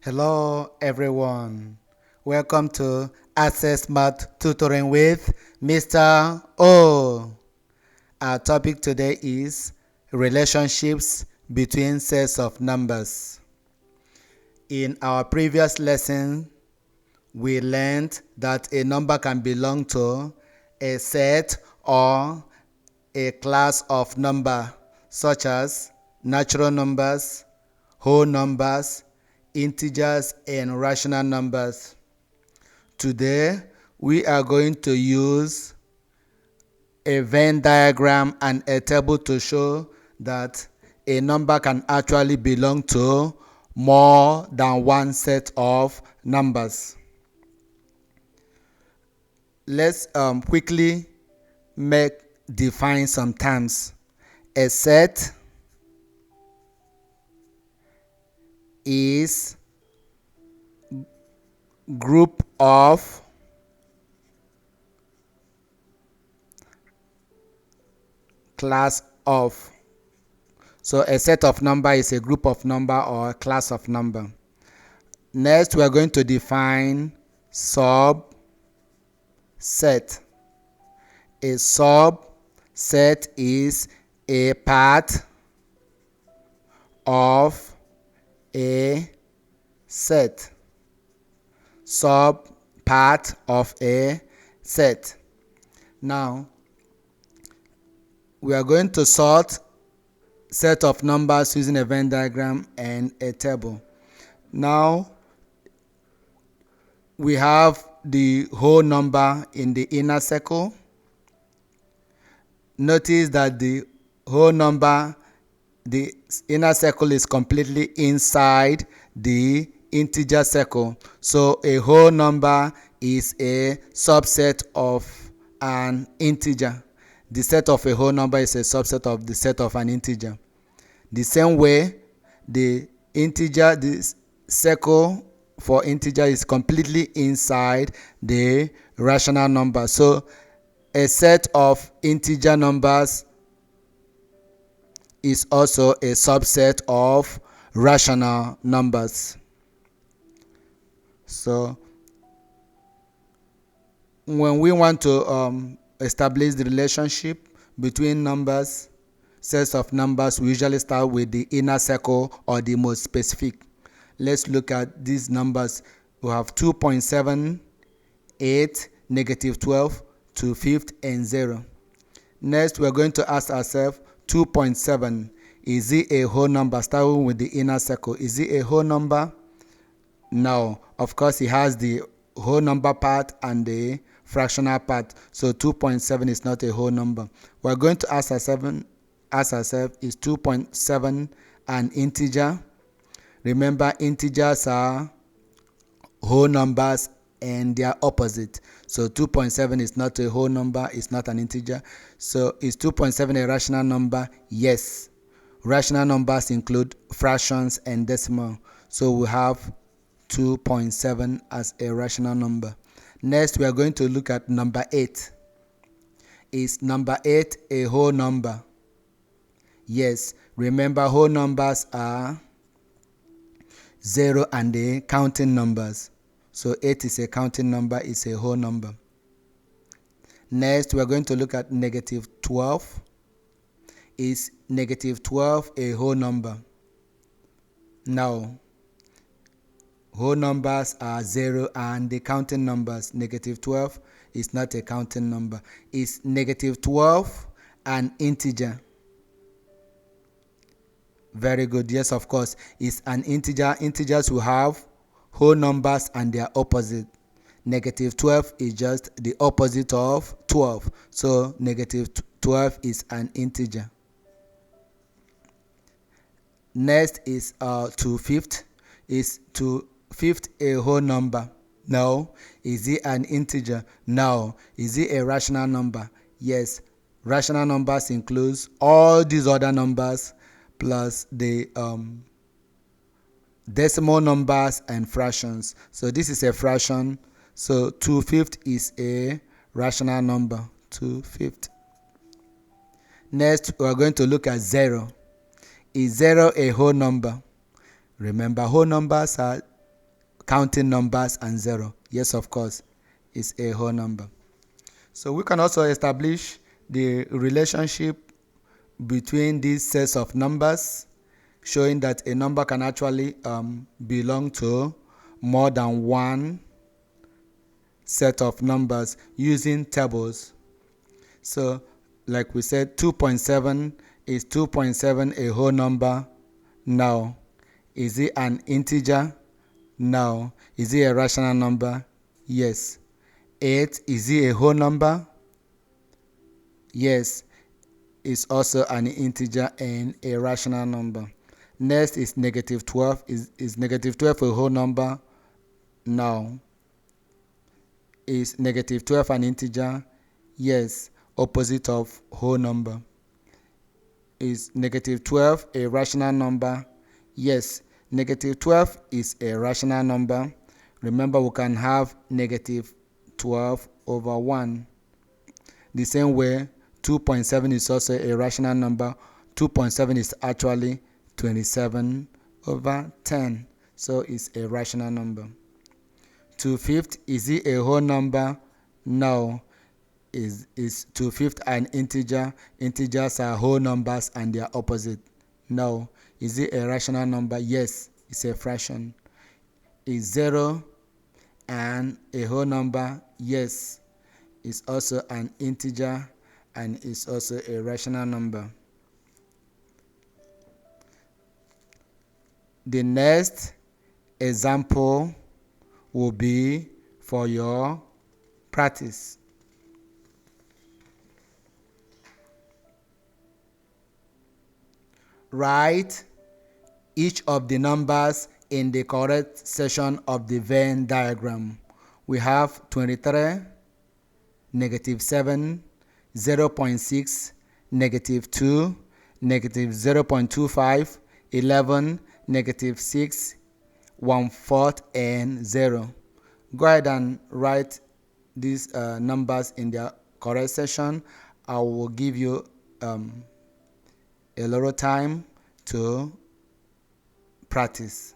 Hello everyone. Welcome to Access Math Tutoring with Mr. O. Our topic today is relationships between sets of numbers. In our previous lesson, we learned that a number can belong to a set or a class of number such as natural numbers, whole numbers, integers, and rational numbers. Today, we are going to use a Venn diagram and a table to show that a number can actually belong to more than one set of numbers. Let's quickly define some terms. A set is group of class of. So a set of number is a group of number or a class of number. Next, we are going to define subset. A subset is a part of a set. Part of a set. Now, we are going to sort set of numbers using a Venn diagram and a table. Now, we have the whole number in the inner circle. Notice that the whole number, the inner circle is completely inside the integer circle. So a whole number is a subset of an integer. The set of a whole number is a subset of the set of an integer. The same way, the circle for integer is completely inside the rational number. So a set of integer numbers is also a subset of rational numbers. So when we want to establish the relationship between numbers, sets of numbers, we usually start with the inner circle or the most specific. Let's look at these numbers. We have 2.7, 8, negative 12, 2/5, and 0. Next, we're going to ask ourselves 2.7. Is it a whole number? Starting with the inner circle. Is it a whole number? No. Of course, it has the whole number part and the fractional part. So 2.7 is not a whole number. We're going to ask ourselves, is 2.7 an integer? Remember, integers are whole numbers and they are opposite. So 2.7 is not a whole number, it's not an integer. So is 2.7 a rational number? Yes. Rational numbers include fractions and decimal. So we have 2.7 as a rational number. Next, we are going to look at number 8. Is number 8 a whole number? Yes. Remember, whole numbers are 0 and the counting numbers. So 8 is a counting number, it's a whole number. Next, we are going to look at negative 12. Is negative 12 a whole number? No. Whole numbers are 0 and the counting numbers. Negative 12 is not a counting number. Is negative 12 an integer? Very good. Yes, of course. It's an integer. Integers will have whole numbers and their opposite. Negative 12 is just the opposite of 12. So negative 12 is an integer. Next is 2/5. Is 2/5 a whole number? No. Is it an integer? No. Is it a rational number? Yes. Rational numbers includes all these other numbers plus the decimal numbers and fractions. So this is a fraction. So 2/5 is a rational number. 2/5. Next, we are going to look at 0. Is 0 a whole number? Remember, whole numbers are counting numbers and 0. Yes, of course, it's a whole number. So we can also establish the relationship between these sets of numbers, showing that a number can actually belong to more than one set of numbers using tables. So like we said, 2.7 is 2.7 a whole number? No. Is it an integer? No. Is it a rational number? Yes. 8, is it a whole number? Yes. It's also an integer and a rational number. Next is negative 12. Is negative 12 a whole number? No. Is negative 12 an integer? Yes. Opposite of whole number. Is negative 12 a rational number? Yes. Negative 12 is a rational number. Remember, we can have negative 12 over 1. The same way, 2.7 is also a rational number. 2.7 is actually 27 over 10. So it's a rational number. 2/5, is it a whole number? No. Is 2/5 an integer? Integers are whole numbers and they are opposite. No. Is it a rational number? Yes, it's a fraction. Is 0 and a whole number? Yes, it's also an integer and it's also a rational number. The next example will be for your practice. Write each of the numbers in the correct section of the Venn diagram. We have 23, -7, 0.6, -2, -0.25, 11, -6, 1/4, and 0. Go ahead and write these numbers in their correct section. I will give you a little time to practice.